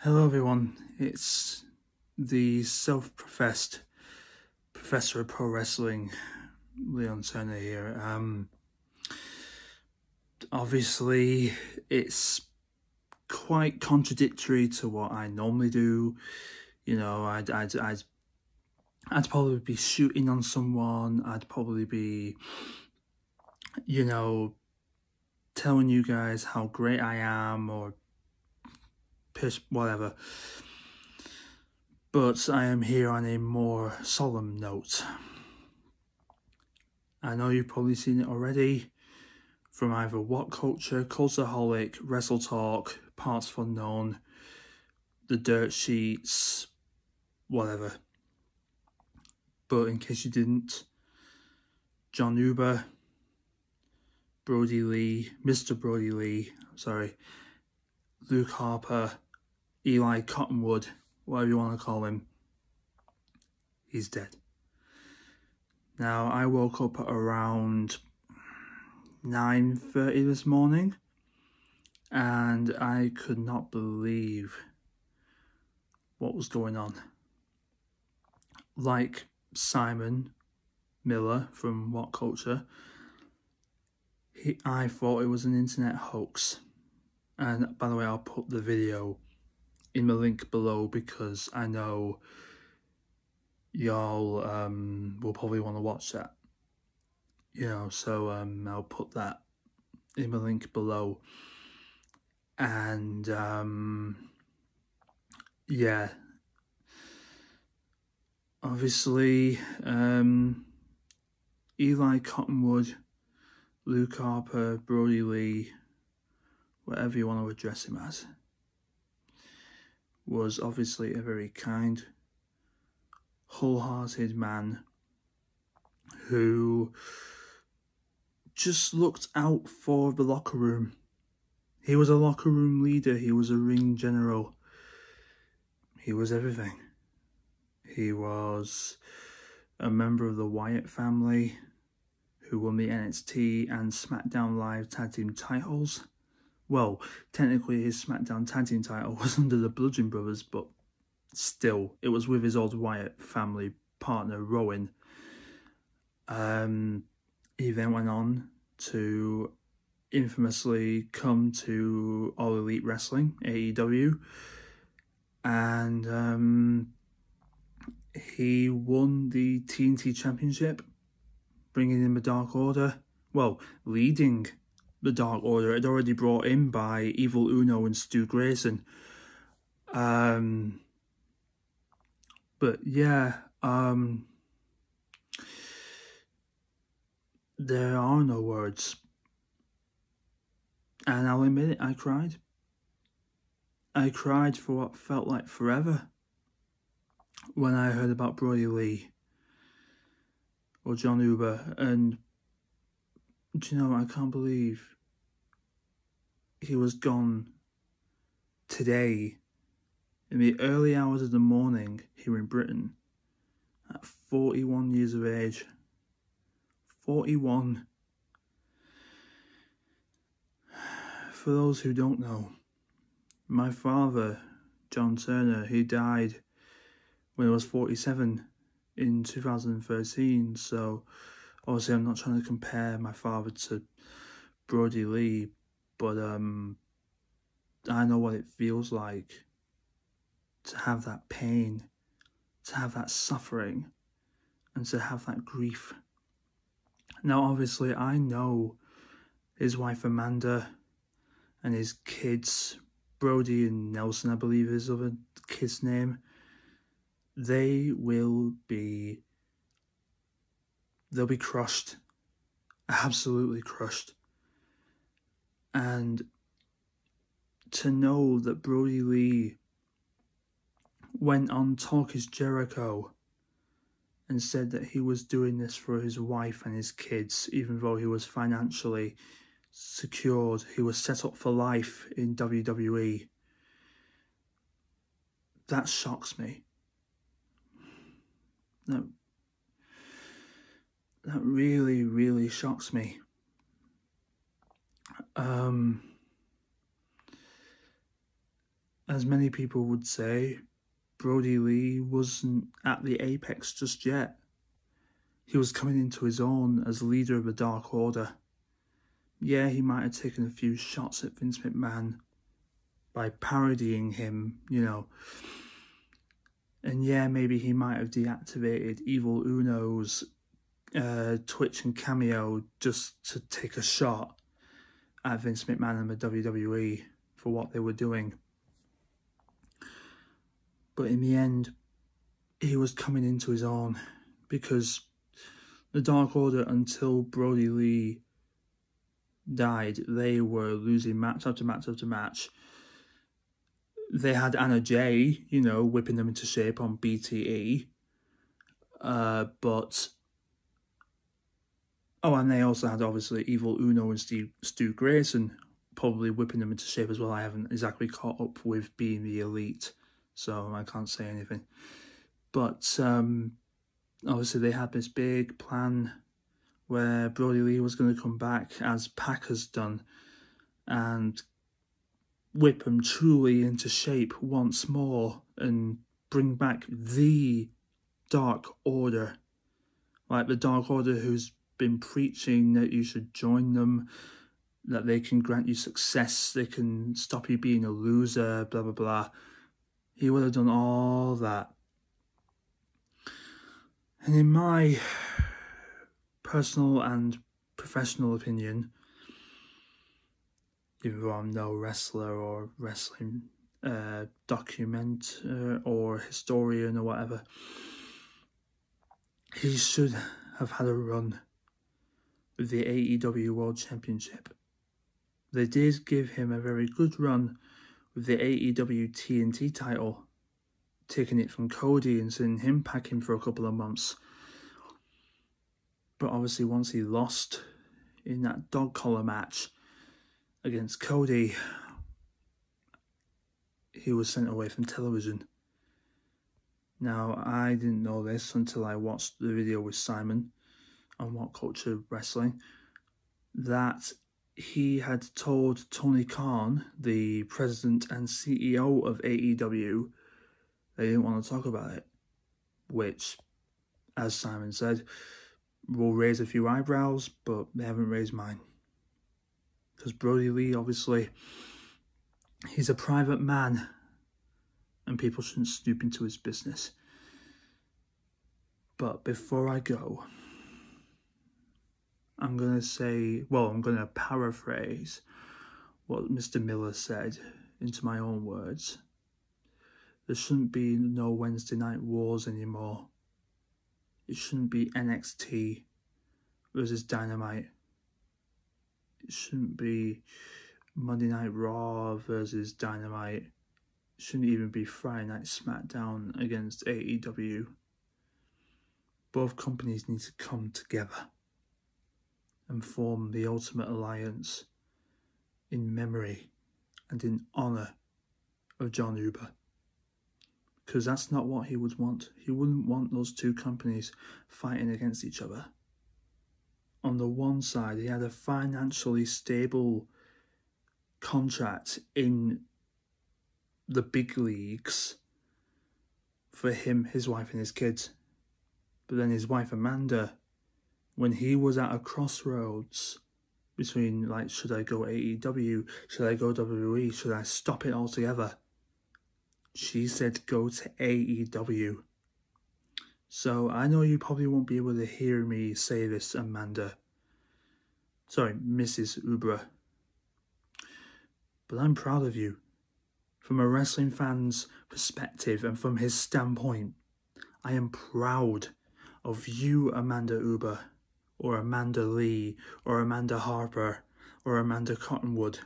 Hello everyone, it's the self-professed Professor of Pro Wrestling, Leon Turner here. Obviously it's quite contradictory to what I normally do. You know, I'd probably be shooting on someone, I'd probably be, you know, telling you guys how great I am or whatever. But I am here on a more solemn note. I know you've probably seen it already from either What Culture, Cultaholic, Wrestle Talk, Parts Unknown, the Dirt Sheets, whatever. But in case you didn't, John Huber, Mr. Brodie Lee, Luke Harper, Eli Cottonwood, whatever you want to call him, he's dead. Now, I woke up at around 9:30 this morning, and I could not believe what was going on. Like Simon Miller from What Culture, I thought it was an internet hoax. And by the way, I'll put the video in the link below because I know y'all will probably want to watch that. You know, so I'll put that in the link below. And yeah, obviously Eli Cottonwood, Luke Harper, Brodie Lee, whatever you want to address him as, was obviously a very kind, wholehearted man who just looked out for the locker room. He was a locker room leader, he was a ring general, he was everything. He was a member of the Wyatt family who won the NXT and SmackDown Live tag team titles. Well, technically his SmackDown tag team title was under the Bludgeon Brothers, but still, it was with his old Wyatt family partner, Rowan. He then went on to infamously come to All Elite Wrestling, AEW, and he won the TNT Championship, bringing in the Dark Order. Well, leading the Dark Order. It had already brought in by Evil Uno and Stu Grayson. But yeah, there are no words. And I'll admit it, I cried. I cried for what felt like forever when I heard about Brodie Lee or John Huber. And do you know, I can't believe he was gone today in the early hours of the morning here in Britain at 41 years of age. 41. For those who don't know, my father, John Turner, he died when he was 47 in 2013. So obviously I'm not trying to compare my father to Brodie Lee, but I know what it feels like to have that pain, to have that suffering, and to have that grief. Now obviously I know his wife Amanda and his kids, Brodie and Nelson, I believe his other kid's name, they'll be crushed, absolutely crushed. And to know that Brodie Lee went on Talk Is Jericho and said that he was doing this for his wife and his kids, even though he was financially secured, he was set up for life in WWE. That shocks me. That really, really shocks me. as many people would say, Brodie Lee wasn't at the apex just yet. He was coming into his own as leader of the Dark Order. Yeah, he might have taken a few shots at Vince McMahon by parodying him, you know. And yeah, maybe he might have deactivated Evil Uno's Twitch and Cameo just to take a shot at Vince McMahon and the WWE for what they were doing. But in the end, he was coming into his own, because the Dark Order, until Brodie Lee died, they were losing match after match after match. They had Anna Jay, you know, whipping them into shape on BTE. And they also had, obviously, Evil Uno and Stu Grayson probably whipping them into shape as well. I haven't exactly caught up with Being the Elite, so I can't say anything. But obviously they had this big plan where Brodie Lee was going to come back, as Pac has done, and whip them truly into shape once more and bring back the Dark Order. Like the Dark Order who's been preaching that you should join them, that they can grant you success, they can stop you being a loser, blah, blah, blah. He would have done all that. And in my personal and professional opinion, even though I'm no wrestler or wrestling documenter or historian or whatever, he should have had a run with the AEW World Championship. They did give him a very good run with the AEW TNT title, taking it from Cody and sending him packing for a couple of months. But obviously once he lost in that dog collar match against Cody, he was sent away from television. Now, I didn't know this until I watched the video with Simon on What Culture Wrestling, that he had told Tony Khan, the president and CEO of AEW, they didn't want to talk about it, which, as Simon said, will raise a few eyebrows, but they haven't raised mine. Because Brodie Lee, obviously, he's a private man, and people shouldn't snoop into his business. But before I go, I'm going to paraphrase what Mr. Miller said into my own words. There shouldn't be no Wednesday Night Wars anymore. It shouldn't be NXT versus Dynamite. It shouldn't be Monday Night Raw versus Dynamite. It shouldn't even be Friday Night SmackDown against AEW. Both companies need to come together and form the ultimate alliance in memory and in honour of John Huber. Because that's not what he would want. He wouldn't want those two companies fighting against each other. On the one side, he had a financially stable contract in the big leagues for him, his wife and his kids. But then his wife Amanda, when he was at a crossroads between, like, should I go AEW, should I go WWE, should I stop it altogether, she said go to AEW. So I know you probably won't be able to hear me say this, Amanda. Sorry, Mrs. Huber. But I'm proud of you. From a wrestling fan's perspective and from his standpoint, I am proud of you, Amanda Huber, or Amanda Lee, or Amanda Harper, or Amanda Cottonwood.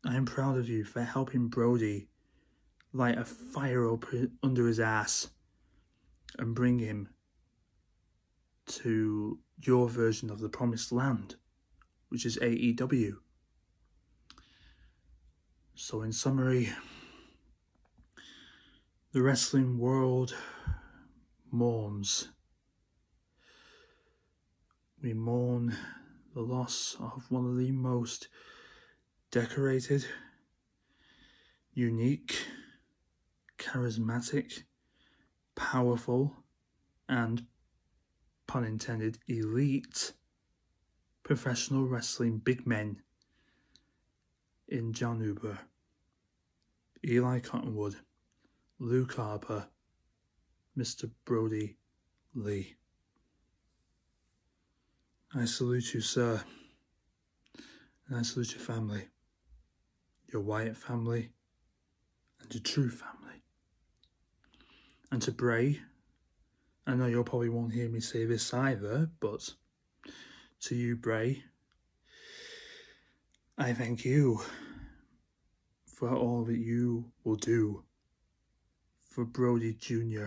I am proud of you for helping Brodie light a fire up under his ass and bring him to your version of the promised land, which is AEW. So in summary, the wrestling world mourns. We mourn the loss of one of the most decorated, unique, charismatic, powerful, and, pun intended, elite professional wrestling big men in John Huber, Eli Cottonwood, Luke Harper, Mr. Brodie Lee. I salute you, sir, and I salute your family, your Wyatt family, and your true family. And to Bray, I know you probably won't hear me say this either, but to you, Bray, I thank you for all that you will do for Brodie Jr.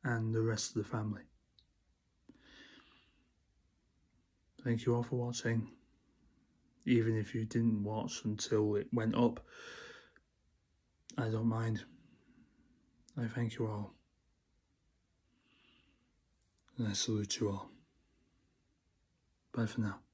and the rest of the family. Thank you all for watching. Even if you didn't watch until it went up, I don't mind. I thank you all. And I salute you all. Bye for now.